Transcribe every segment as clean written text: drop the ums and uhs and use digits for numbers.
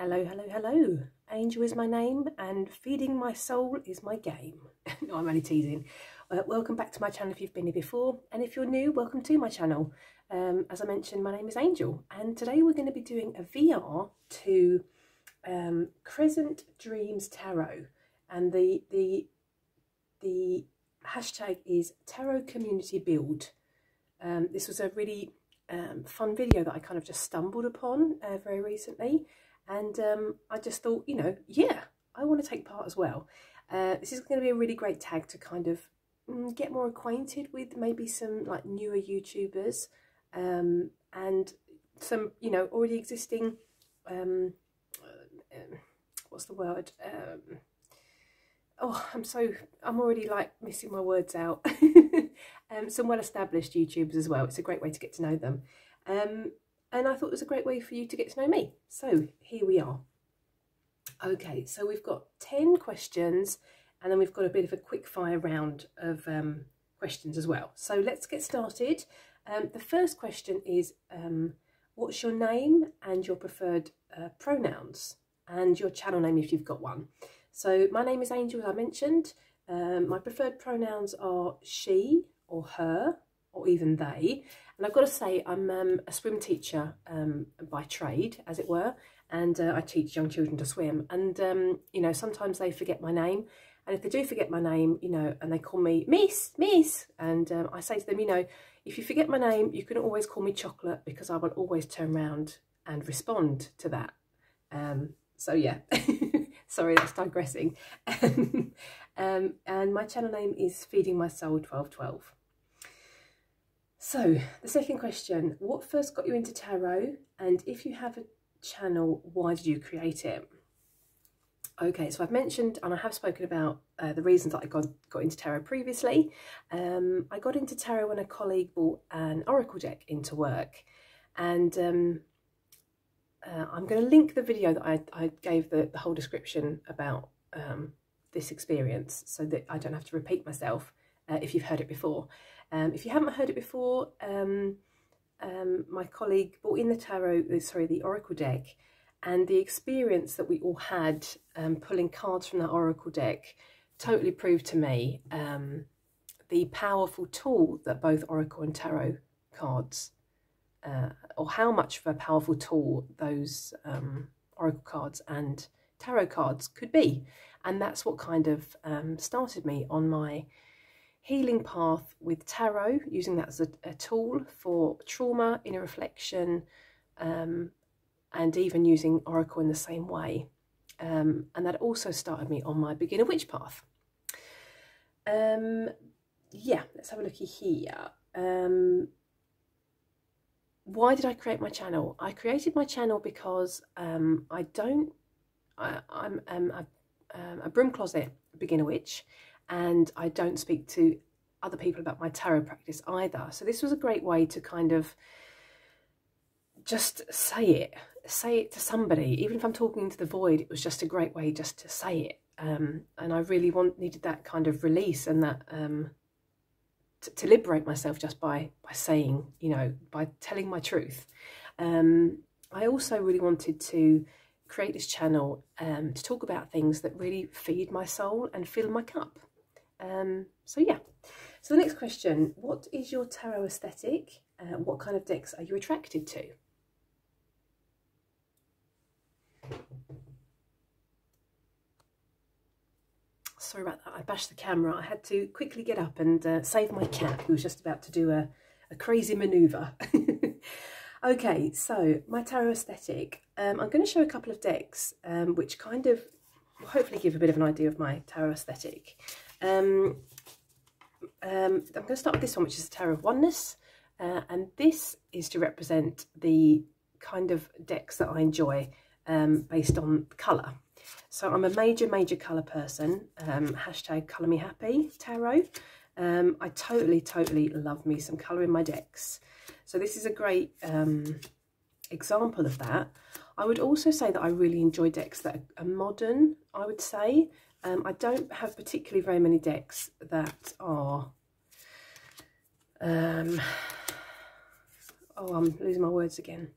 Hello, hello, hello. Angel is my name and feeding my soul is my game. No, I'm only teasing. Welcome back to my channel if you've been here before, and if you're new, welcome to my channel. As I mentioned, my name is Angel, and today we're going to be doing a VR to Crescent Dreams Tarot, and the hashtag is Tarot Community Build. This was a really fun video that I kind of just stumbled upon very recently, and I just thought, you know, yeah, I want to take part as well. This is going to be a really great tag to kind of get more acquainted with maybe some like newer YouTubers and some, you know, already existing what's the word, I'm already like missing my words out. Some well-established YouTubers as well. It's a great way to get to know them, and I thought it was a great way for you to get to know me. So here we are. Okay, so we've got 10 questions, and then we've got a bit of a quick fire round of questions as well. So let's get started. The first question is, what's your name and your preferred pronouns, and your channel name if you've got one. So my name is Angel, as I mentioned. My preferred pronouns are she or her or even they. And I've got to say, I'm a swim teacher by trade, as it were, and I teach young children to swim. And, you know, sometimes they forget my name. And if they do forget my name, you know, and they call me Miss, and I say to them, you know, if you forget my name, you can always call me Chocolate, because I will always turn around and respond to that. So yeah, sorry, that's digressing. And my channel name is Feeding My Soul 1212. So the second question, what first got you into tarot? And if you have a channel, why did you create it? Okay, so I've mentioned, and I have spoken about the reasons that I got into tarot previously. I got into tarot when a colleague brought an oracle deck into work, and I'm going to link the video that I gave the whole description about this experience, so that I don't have to repeat myself if you've heard it before. If you haven't heard it before, my colleague brought in the oracle deck, and the experience that we all had pulling cards from that oracle deck totally proved to me the powerful tool that both oracle and tarot cards, or how much of a powerful tool those oracle cards and tarot cards could be. And that's what kind of started me on my healing path with tarot, using that as a tool for trauma, inner reflection, and even using oracle in the same way. And that also started me on my beginner witch path. Yeah, let's have a looky here. Why did I create my channel? I created my channel because I'm a broom closet beginner witch, and I don't speak to other people about my tarot practice either. So this was a great way to kind of just say it to somebody. Even if I'm talking into the void, it was just a great way just to say it. And I really needed that kind of release, and that to liberate myself just by saying, you know, by telling my truth. I also really wanted to create this channel to talk about things that really feed my soul and fill my cup. So yeah, so the next question, what is your tarot aesthetic? What kind of decks are you attracted to? Sorry about that, I bashed the camera. I had to quickly get up and save my cat, who was just about to do a crazy manoeuvre. Okay, so my tarot aesthetic. I'm going to show a couple of decks which kind of will hopefully give a bit of an idea of my tarot aesthetic. I'm going to start with this one, which is the Tarot of Oneness, and this is to represent the kind of decks that I enjoy based on colour. So I'm a major colour person, hashtag colour me happy tarot. I totally love me some colour in my decks. So this is a great example of that. I would also say that I really enjoy decks that are modern, I would say. I don't have particularly very many decks that are, oh, I'm losing my words again.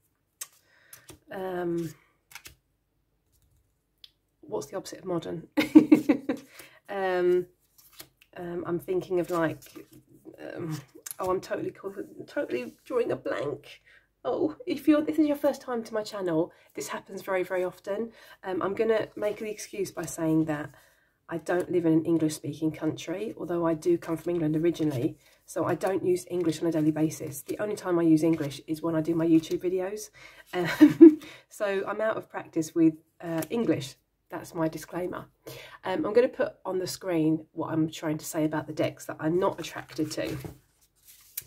what's the opposite of modern? I'm thinking of like, oh, I'm totally drawing a blank. Oh, if this is your first time to my channel, this happens very, very often. I'm going to make the excuse by saying that I don't live in an English-speaking country, although I do come from England originally, so I don't use English on a daily basis. The only time I use English is when I do my YouTube videos. So I'm out of practice with English. That's my disclaimer. I'm going to put on the screen what I'm trying to say about the decks that I'm not attracted to,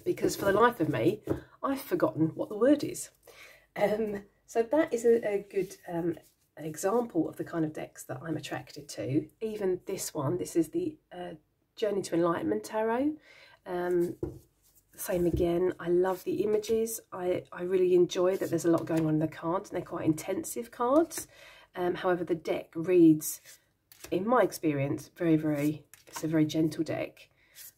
because for the life of me, I've forgotten what the word is. So that is a good example of the kind of decks that I'm attracted to. Even this one, this is the Journey to Enlightenment Tarot. Same again, I love the images. I really enjoy that there's a lot going on in the cards, and they're quite intensive cards. However, the deck reads, in my experience, it's a very gentle deck.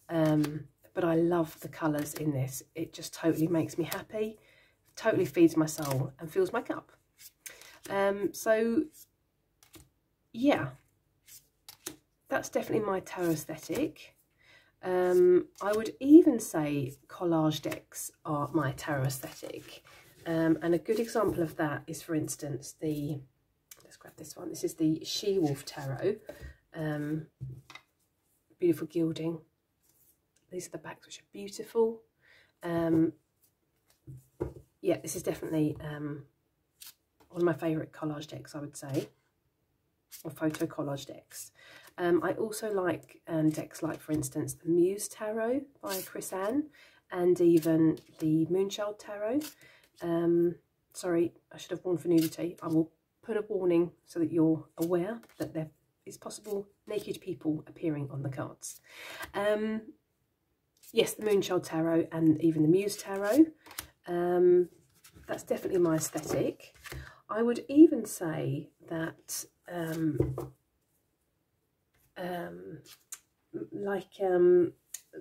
But I love the colours in this. It just totally makes me happy, totally feeds my soul and fills my cup. So, yeah, that's definitely my tarot aesthetic. I would even say collage decks are my tarot aesthetic. And a good example of that is, for instance, let's grab this one. This is the Wolfe Tarot. Beautiful gilding. These are the backs, which are beautiful. Yeah, this is definitely one of my favourite collage decks, I would say, or photo collage decks. I also like decks like, for instance, the Muse Tarot by Chris Ann, and even the Moonchild Tarot. Sorry, I should have warned for nudity. I will put a warning so that you're aware that there is possible naked people appearing on the cards. Yes, the Moonchild Tarot and even the Muse Tarot. That's definitely my aesthetic. I would even say that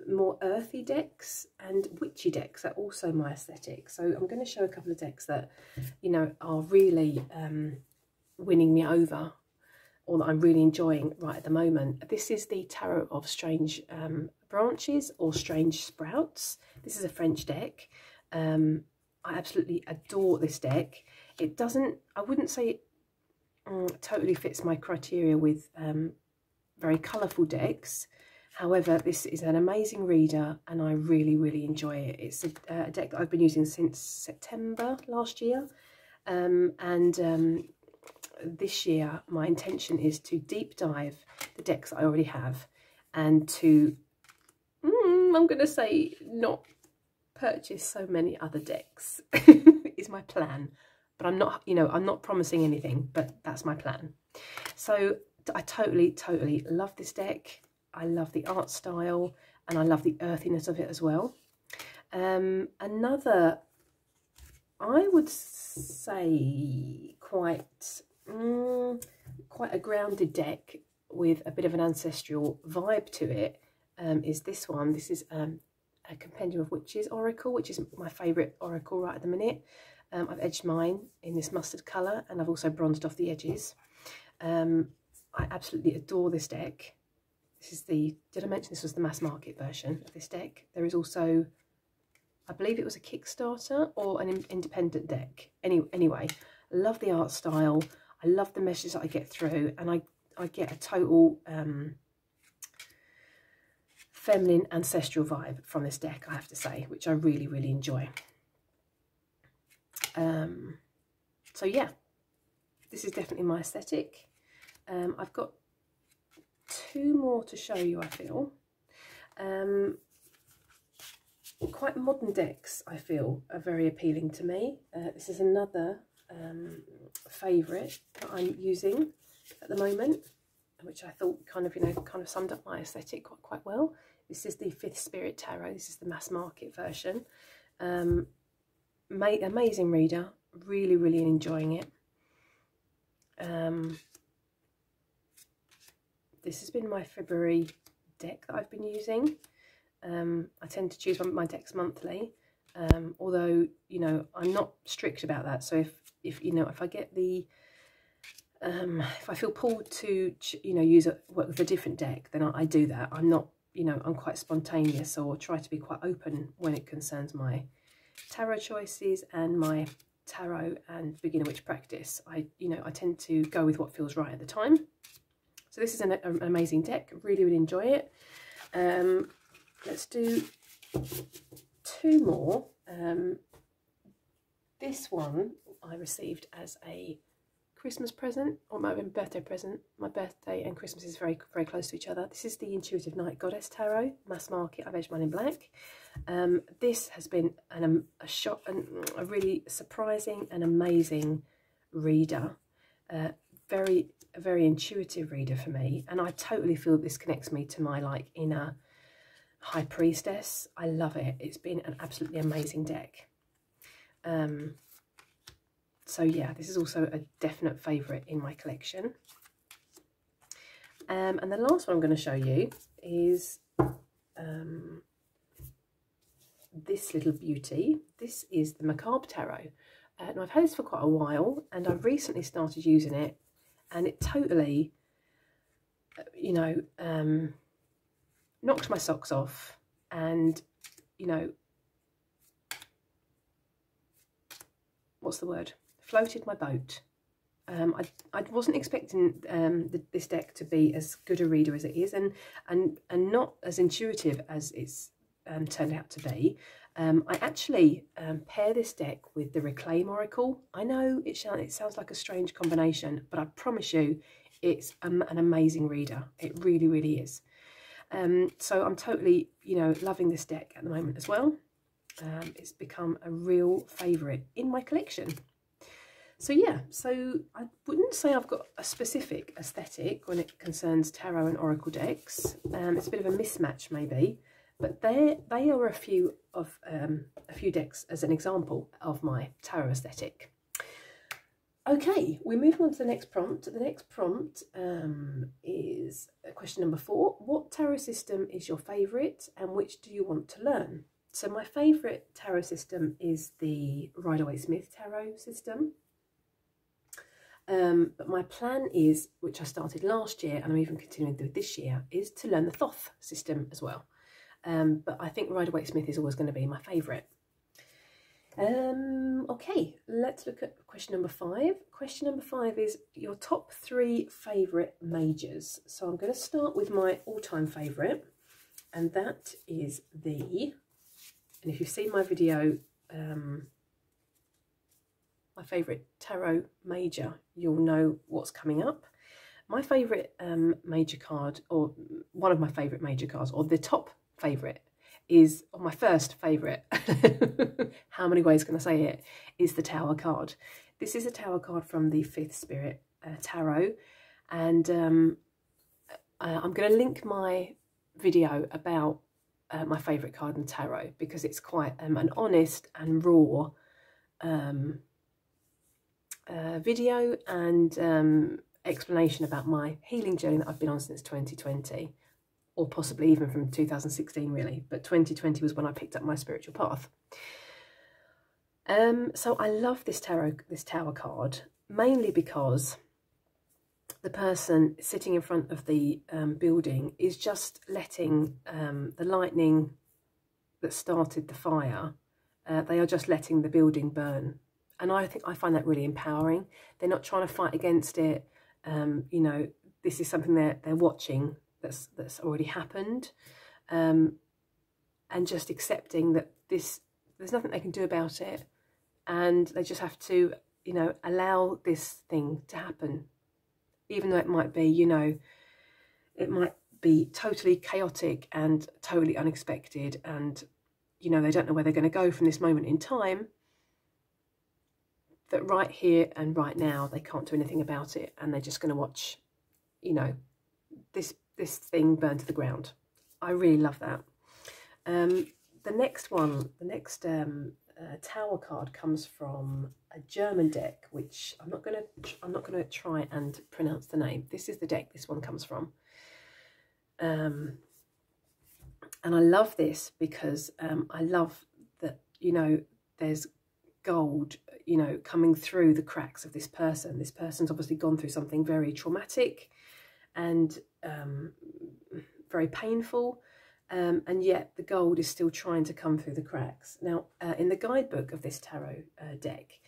more earthy decks and witchy decks are also my aesthetic. So I'm going to show a couple of decks that, you know, are really winning me over, or that I'm really enjoying right at the moment. This is the Tarot of Strange Branches, or Strange Sprouts. This is a French deck. I absolutely adore this deck. It doesn't, I wouldn't say it totally fits my criteria with very colourful decks. However, this is an amazing reader and I really, really enjoy it. It's a deck that I've been using since September last year. This year, my intention is to deep dive the decks that I already have, and to, I'm going to say, not purchase so many other decks is my plan. But I'm not, you know, I'm not promising anything, but that's my plan. So I totally, totally love this deck. I love the art style and I love the earthiness of it as well. Another, I would say, quite a grounded deck with a bit of an ancestral vibe to it is this one. This is a Compendium of Witches oracle, which is my favourite oracle right at the minute. I've edged mine in this mustard colour and I've also bronzed off the edges. I absolutely adore this deck. This is the, did I mention this was the mass market version of this deck? There is also, I believe it was a Kickstarter or an independent deck. Anyway, I love the art style. I love the messages that I get through, and I get a total feminine ancestral vibe from this deck, I have to say, which I really, really enjoy. So yeah, this is definitely my aesthetic. I've got two more to show you, I feel. Quite modern decks, I feel, are very appealing to me. This is another favourite that I'm using at the moment, which I thought kind of summed up my aesthetic quite well. This is the Fifth Spirit Tarot. This is the mass market version. Amazing reader, really, really enjoying it. This has been my February deck that I've been using. I tend to choose my decks monthly, although, you know, I'm not strict about that. So if I get the if I feel pulled to, you know, work with a different deck, then I do that. I'm not, you know, I'm quite spontaneous, or try to be quite open when it concerns my tarot choices and my tarot and beginner witch practice. I tend to go with what feels right at the time. So this is an amazing deck. Really, really enjoy it. Let's do 2 more. This one I received as a Christmas present, or my birthday present. My birthday and Christmas is very, very close to each other. This is the Intuitive Night Goddess Tarot, mass market. I've edged mine in black. This has been a really surprising and amazing reader. A very intuitive reader for me, and I totally feel this connects me to my like inner high priestess. I love it. It's been an absolutely amazing deck. So yeah, this is also a definite favourite in my collection. And the last one I'm going to show you is this little beauty. This is the Macabre Tarot. And I've had this for quite a while, and I've recently started using it, and it totally, you know, knocked my socks off, and, you know, what's the word? Floated my boat. I wasn't expecting this deck to be as good a reader as it is, and not as intuitive as it's turned out to be. I actually pair this deck with the Reclaim Oracle. I know it sounds like a strange combination, but I promise you it's an amazing reader. It really, really is. So I'm totally, you know, loving this deck at the moment as well. It's become a real favourite in my collection. So yeah, so I wouldn't say I've got a specific aesthetic when it concerns tarot and oracle decks. It's a bit of a mismatch maybe, but they are a few decks as an example of my tarot aesthetic. Okay, we move on to the next prompt. The next prompt is question number 4. What tarot system is your favourite, and which do you want to learn? So my favourite tarot system is the Rider-Waite-Smith tarot system. But my plan is, which I started last year and I'm even continuing through this year, is to learn the Thoth system as well. But I think Rider-Waite-Smith is always going to be my favourite. Okay, let's look at question number 5. Question number 5 is your top 3 favourite majors. So I'm going to start with my all-time favourite, and that is and if you've seen my video, my favourite tarot major, you'll know what's coming up. My favourite major card, or one of my favourite major cards, or the top favourite, is, or my first favourite, how many ways can I say it, is the Tower card. This is a Tower card from the 5th Spirit Tarot, and I'm going to link my video about my favourite card in tarot, because it's quite an honest and raw video and explanation about my healing journey that I've been on since 2020, or possibly even from 2016 really, but 2020 was when I picked up my spiritual path. So I love this Tower card, mainly because the person sitting in front of the building is just letting the lightning that started the fire, they are just letting the building burn. And I find that really empowering. They're not trying to fight against it. You know, this is something they're watching that's already happened, and just accepting that there's nothing they can do about it, and they just have to, you know, allow this thing to happen, even though it might be, you know, it might be totally chaotic and totally unexpected, and, you know, they don't know where they're going to go from this moment in time. That right here and right now, they can't do anything about it, and they're just going to watch, you know, this thing burn to the ground. I really love that. The next Tower card comes from a German deck, which I'm not gonna try and pronounce the name. This is the deck this one comes from, and I love this because I love that, you know, there's gold, you know, coming through the cracks of this person. This person's obviously gone through something very traumatic and very painful, and yet the gold is still trying to come through the cracks. Now, in the guidebook of this tarot deck,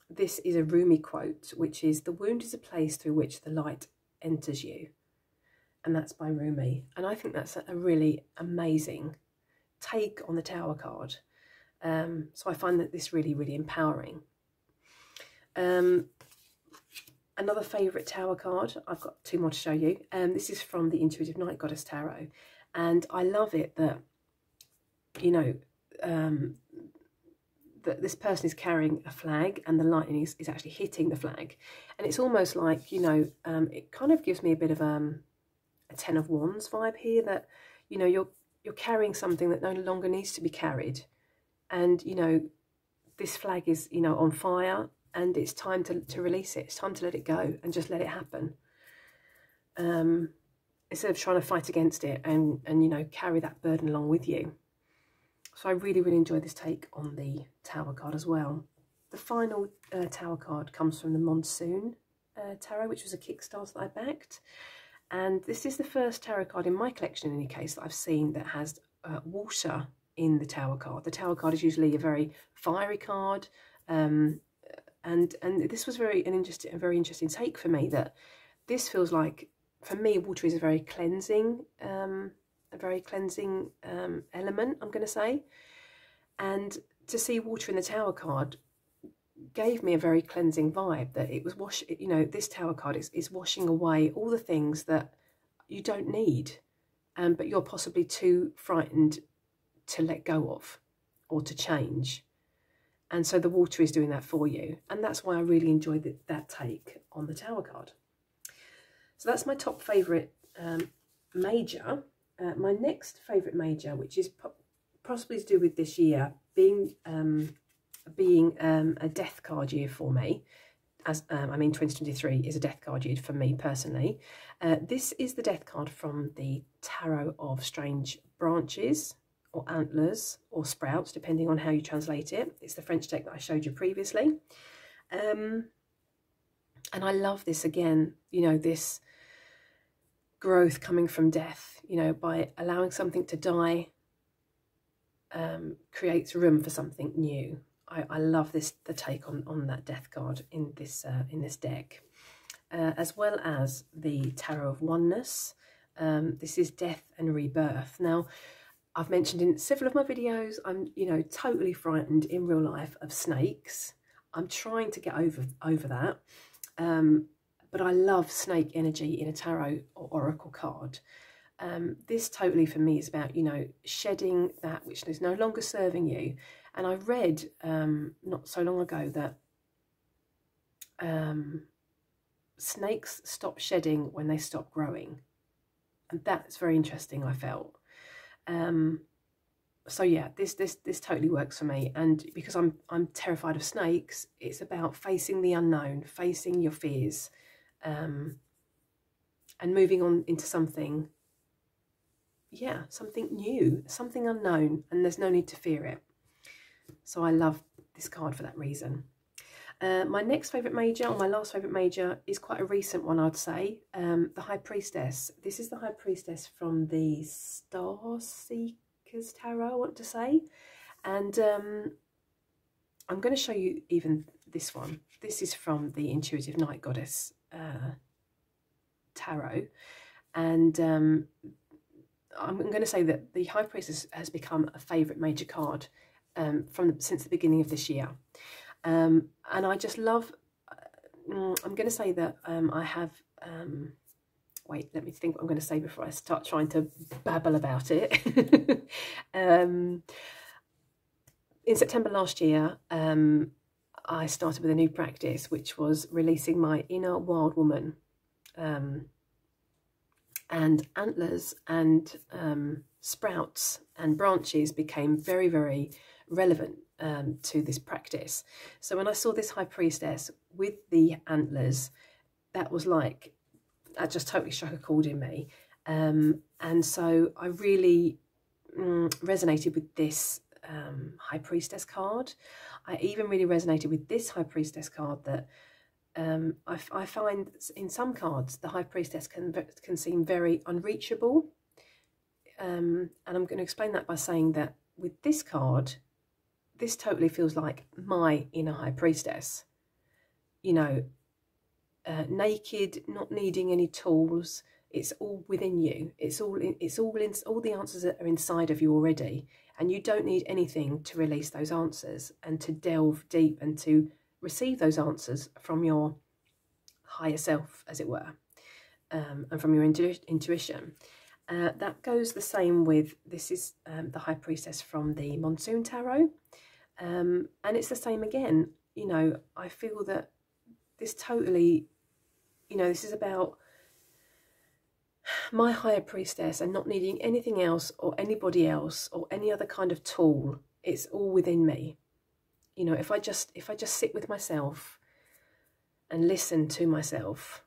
this is a Rumi quote, which is, "The wound is a place through which the light enters you." And that's by Rumi. And I think that's a really amazing take on the Tower card. So I find that this really, really empowering. Another favourite Tower card, I've got two more to show you. This is from the Intuitive Night Goddess Tarot. And I love it that, you know, that this person is carrying a flag and the lightning is actually hitting the flag. And it's almost like, you know, it kind of gives me a bit of a Ten of Wands vibe here, that, you know, you're carrying something that no longer needs to be carried. And, you know, this flag is, you know, on fire, and it's time to release it. It's time to let it go and just let it happen. Instead of trying to fight against it and you know, carry that burden along with you. So I really, really enjoy this take on the Tower card as well. The final Tower card comes from the Monsoon Tarot, which was a Kickstarter that I backed. And this is the first tarot card in my collection, in any case, that I've seen that has water in the Tower card. The Tower card is usually a very fiery card, and this was a very interesting take for me. That this feels like, for me, water is a very cleansing, element, I'm going to say. And to see water in the Tower card gave me a very cleansing vibe, that it was you know, this Tower card is washing away all the things that you don't need, but you're possibly too frightened to let go of or to change. And so the water is doing that for you, and that's why I really enjoyed that take on the Tower card. So that's my top favourite major. My next favourite major, which is possibly to do with this year being a death card year for me, as I mean 2023 is a death card year for me personally. This is the death card from the Tarot of Strange Branches, or Antlers, or Sprouts, depending on how you translate it. It's the French deck that I showed you previously. And I love this again, you know, this growth coming from death, you know, by allowing something to die, creates room for something new. I love the take on that death card in this deck, as well as the Tarot of Oneness. This is death and rebirth. Now, I've mentioned in several of my videos, I'm, you know, totally frightened in real life of snakes. I'm trying to get over that, but I love snake energy in a tarot or oracle card. This totally for me is about, you know, shedding that which is no longer serving you. And I read not so long ago that snakes stop shedding when they stop growing, and that's very interesting, I felt. So yeah, this totally works for me. And because I'm terrified of snakes, it's about facing the unknown, facing your fears, and moving on into something, yeah, something new, something unknown, and there's no need to fear it. So I love this card for that reason. My next favourite major, or my last favourite major, is quite a recent one, I'd say. The High Priestess. This is the High Priestess from the Star Seekers Tarot, I want to say. And I'm going to show you even this one. This is from the Intuitive Night Goddess Tarot. And I'm going to say that the High Priestess has become a favourite major card since the beginning of this year. And I just love, I'm going to say that I have, wait, let me think what I'm going to say before I start trying to babble about it. In September last year, I started with a new practice, which was releasing my inner wild woman. And antlers and sprouts and branches became very, very relevant to this practice. So when I saw this High Priestess with the antlers, that was like, that just totally struck a chord in me. And so I really resonated with this High Priestess card. I even really resonated with this High Priestess card, that I find in some cards the High Priestess can seem very unreachable, and I'm going to explain that by saying that with this card, this totally feels like my inner High Priestess, you know, naked, not needing any tools. It's all within you. It's all the answers that are inside of you already, and you don't need anything to release those answers and to delve deep and to receive those answers from your higher self, as it were, and from your intuition. That goes the same with, this is the High Priestess from the Monsoon Tarot, and it's the same again. You know, I feel that this totally, you know, this is about my higher priestess and not needing anything else or anybody else or any other kind of tool. It's all within me. You know, if I just sit with myself and listen to myself,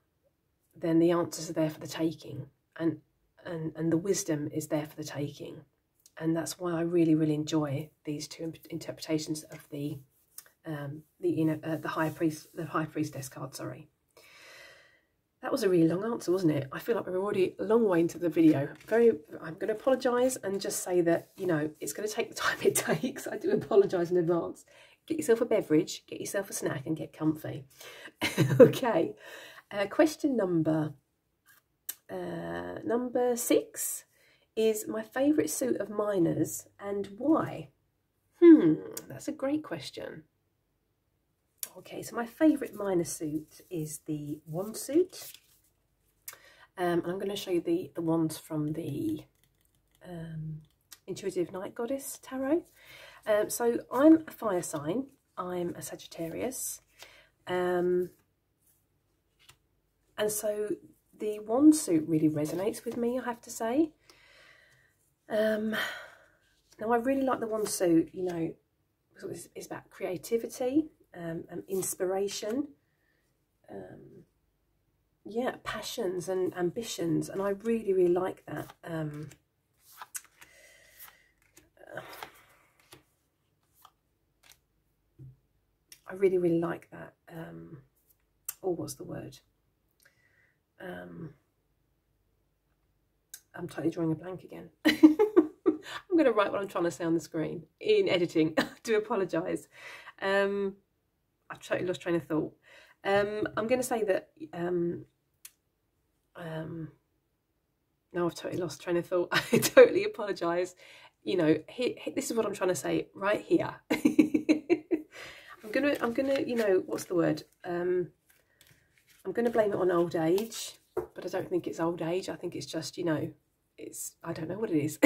then the answers are there for the taking, and the wisdom is there for the taking. And that's why I really, really enjoy these two interpretations of the High Priestess card. Sorry. That was a really long answer, wasn't it? I feel like we're already a long way into the video. I'm going to apologise and just say that, you know, it's going to take the time it takes. I do apologise in advance. Get yourself a beverage, get yourself a snack and get comfy. Okay. Question number 6 is my favourite suit of minors and why? That's a great question. Okay, so my favourite minor suit is the wand suit. And I'm going to show you the wands from the Intuitive Night Goddess Tarot. So I'm a fire sign. I'm a Sagittarius. And so the wand suit really resonates with me, I have to say. Now, I really like the wand suit, you know, it's about creativity. Inspiration, yeah, passions and ambitions, and I really, really like that. I really, really like that. Oh, what's the word? I'm totally drawing a blank again. I'm going to write what I'm trying to say on the screen in editing. I do apologise. I've totally lost train of thought. I'm going to say that, no, I've totally lost train of thought. I totally apologise. You know, this is what I'm trying to say right here. I'm gonna, you know, what's the word? I'm going to blame it on old age, but I don't think it's old age. I think it's just, you know, I don't know what it is.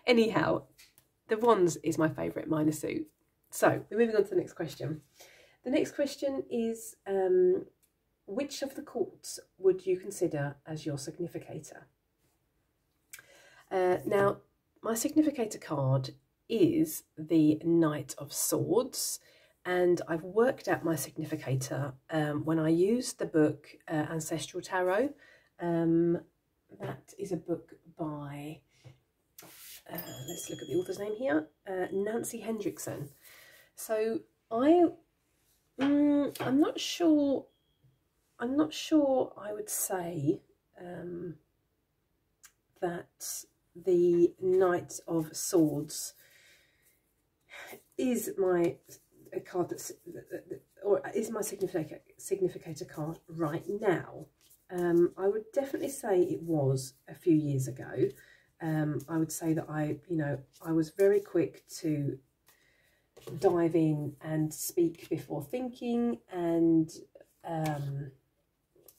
Anyhow, the wands is my favourite minor suit. So, we're moving on to the next question. The next question is, which of the courts would you consider as your significator? Now, my significator card is the Knight of Swords, and I've worked out my significator when I used the book Ancestral Tarot. That is a book by, let's look at the author's name here, Nancy Hendrickson. So I'm not sure I would say that the Knight of Swords is my card or is my significator card right now. I would definitely say it was a few years ago. I would say that I was very quick to dive in and speak before thinking and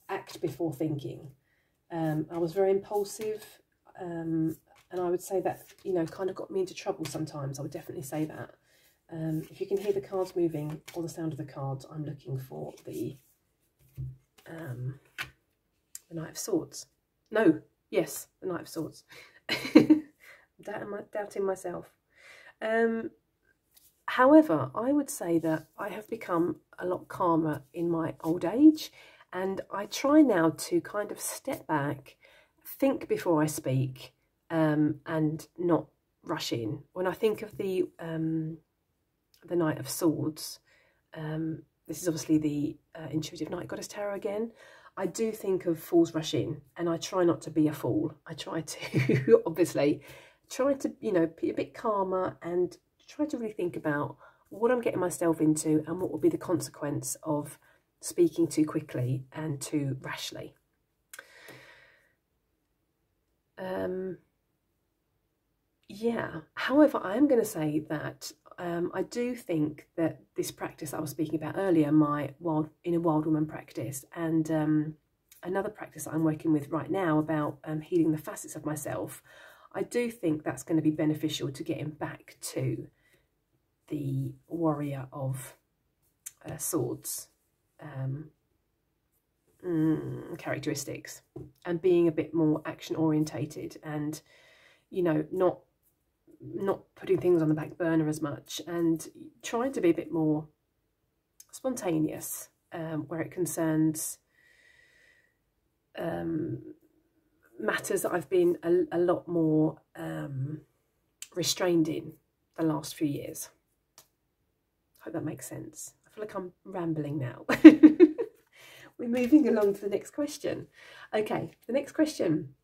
act before thinking. I was very impulsive, and I would say that, you know, kind of got me into trouble sometimes. I would definitely say that. If you can hear the cards moving or the sound of the cards, I'm looking for the Knight of Swords. No, yes, the Knight of Swords. Doubting myself. However, I would say that I have become a lot calmer in my old age, and I try now to kind of step back, think before I speak, and not rush in. When I think of the Knight of Swords, this is obviously the Intuitive Night Goddess Tarot again. I do think of fools rush in, and I try not to be a fool. I try to, obviously, try to, you know, be a bit calmer and try to really think about what I'm getting myself into and what will be the consequence of speaking too quickly and too rashly. Yeah, however, I am going to say that I do think that this practice I was speaking about earlier, my inner wild woman practice, and another practice that I'm working with right now about healing the facets of myself, I do think that's going to be beneficial to getting back to the warrior of swords characteristics, and being a bit more action orientated, and, you know, not putting things on the back burner as much, and trying to be a bit more spontaneous where it concerns matters that I've been a lot more restrained in the last few years. Hope that makes sense. I feel like I'm rambling now. We're moving along to the next question. Okay, the next question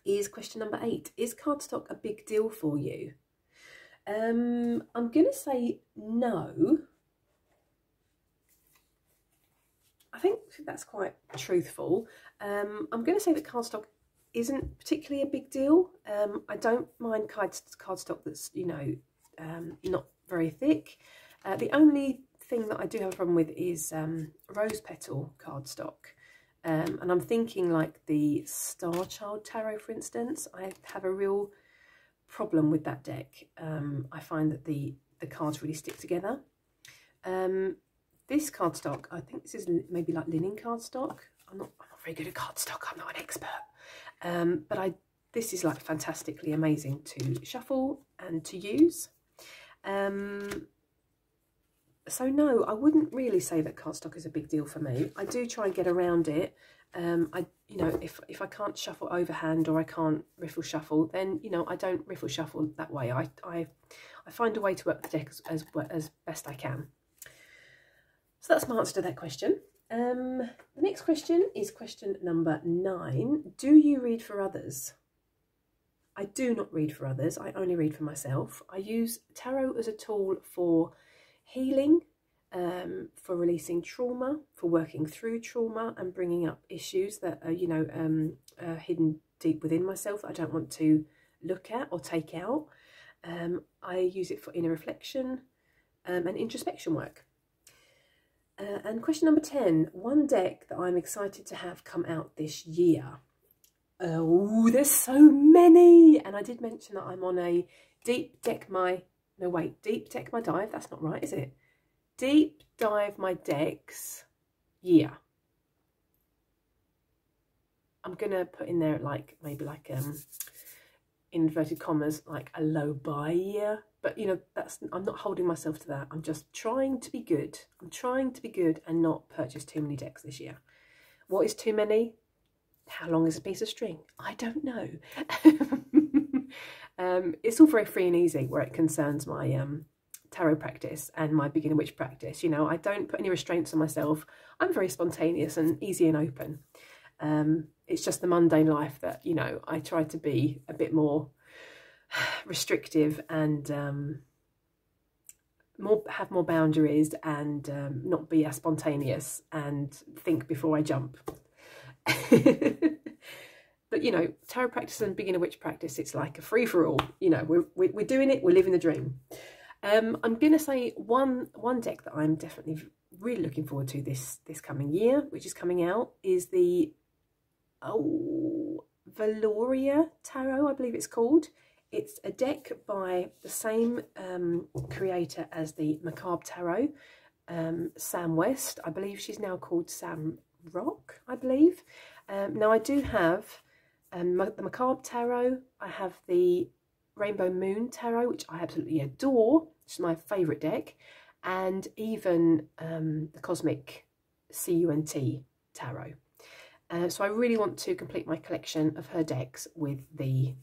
is question number 8. Is cardstock a big deal for you? I'm going to say no. I think that's quite truthful. I'm going to say that cardstock isn't particularly a big deal. I don't mind cardstock that's, you know, not very thick. The only thing that I do have a problem with is rose petal cardstock. And I'm thinking like the Star Child Tarot, for instance. I have a real problem with that deck. I find that the cards really stick together. This cardstock, I think this is maybe like linen cardstock. I'm not very good at cardstock. I'm not an expert. But this is like fantastically amazing to shuffle and to use. So no, I wouldn't really say that cardstock is a big deal for me. I do try and get around it. You know, if I can't shuffle overhand or I can't riffle shuffle, then, you know, I don't riffle shuffle that way. I find a way to work the deck as best I can. So that's my answer to that question. The next question is question number 9. Do you read for others? I do not read for others. I only read for myself. I use tarot as a tool for healing, for releasing trauma, for working through trauma and bringing up issues that are, you know, hidden deep within myself that I don't want to look at or take out. I use it for inner reflection and introspection work. And question number 10, one deck that I'm excited to have come out this year. Oh, there's so many. And I did mention that I'm on a Deep Deck My Dive. That's not right, is it? Deep Dive My Decks year. I'm going to put in there like maybe like inverted commas, like a low buy year. But, you know, I'm not holding myself to that. I'm just trying to be good. I'm trying to be good and not purchase too many decks this year. What is too many? How long is a piece of string? I don't know. It's all very free and easy where it concerns my tarot practice and my beginner witch practice. You know, I don't put any restraints on myself. I'm very spontaneous and easy and open. It's just the mundane life that, you know, I try to be a bit more restrictive and have more boundaries and not be as spontaneous and think before I jump. But, you know, tarot practice and beginner witch practice, it's like a free-for-all. You know, we're doing it, we're living the dream. I'm going to say one deck that I'm definitely really looking forward to this coming year, which is coming out, is the Valoria Tarot, I believe it's called. It's a deck by the same creator as the Macabre Tarot, Sam West. I believe she's now called Sam Rock, I believe. Now I do have the Macabre Tarot. I have the Rainbow Moon Tarot, which I absolutely adore, which is my favourite deck, and even the Cosmic CUNT Tarot. So I really want to complete my collection of her decks with the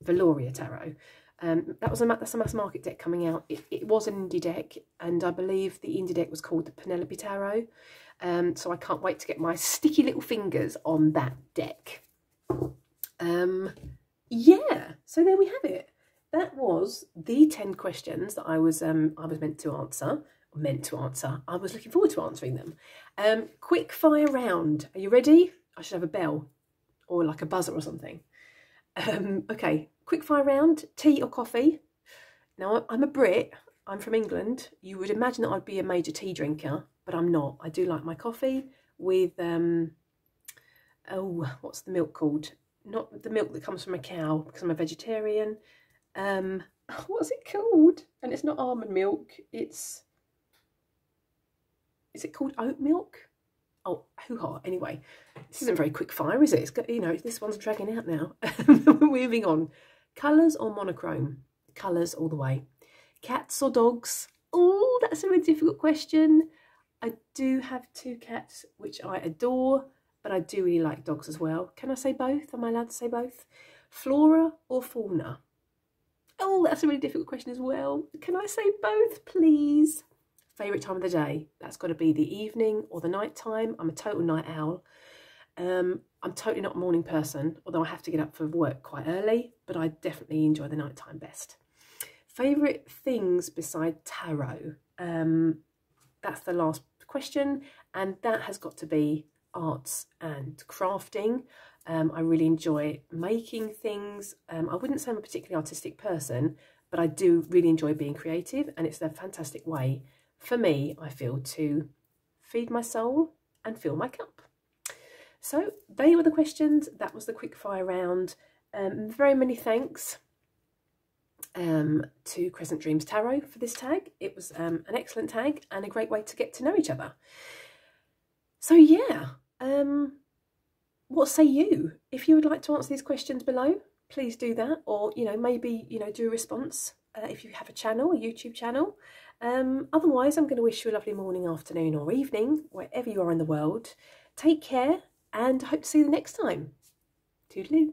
Valoria Tarot. That's a mass market deck coming out. It was an indie deck, and I believe the indie deck was called the Penelope Tarot. So I can't wait to get my sticky little fingers on that deck. Yeah, so there we have it. That was the 10 questions that I was meant to answer. I was looking forward to answering them. Quick fire round. Are you ready? I should have a bell or like a buzzer or something. Okay, quick fire round. Tea or coffee? Now, I'm a Brit. I'm from England. You would imagine that I'd be a major tea drinker, but I'm not. I do like my coffee with, oh, what's the milk called? Not the milk that comes from a cow, because I'm a vegetarian. What's it called? And it's not almond milk. Is it called oat milk? Oh, hoo-ha. Anyway, this isn't very quick fire, is it? It's got, you know, this one's dragging out now. Moving on. Colours or monochrome? Colours all the way. Cats or dogs? Oh, that's a really difficult question. I do have 2 cats, which I adore, but I do really like dogs as well. Can I say both? Am I allowed to say both? Flora or fauna? Oh, that's a really difficult question as well. Can I say both, please? Favourite time of the day? That's got to be the evening or the night time. I'm a total night owl. I'm totally not a morning person, although I have to get up for work quite early, but I definitely enjoy the night time best. Favourite things beside tarot? That's the last question, and that has got to be arts and crafting. I really enjoy making things. I wouldn't say I'm a particularly artistic person, but I do really enjoy being creative, and it's a fantastic way for me, I feel, to feed my soul and fill my cup. So they were the questions. That was the quick fire round. Very many thanks to Crescent Dreams Tarot for this tag. It was an excellent tag and a great way to get to know each other. So yeah, what say you? If you would like to answer these questions below, please do that, or, you know, maybe, you know, do a response if you have a channel, a YouTube channel. Otherwise, I'm going to wish you a lovely morning, afternoon or evening, wherever you are in the world. Take care, and I hope to see you the next time. Toodaloo.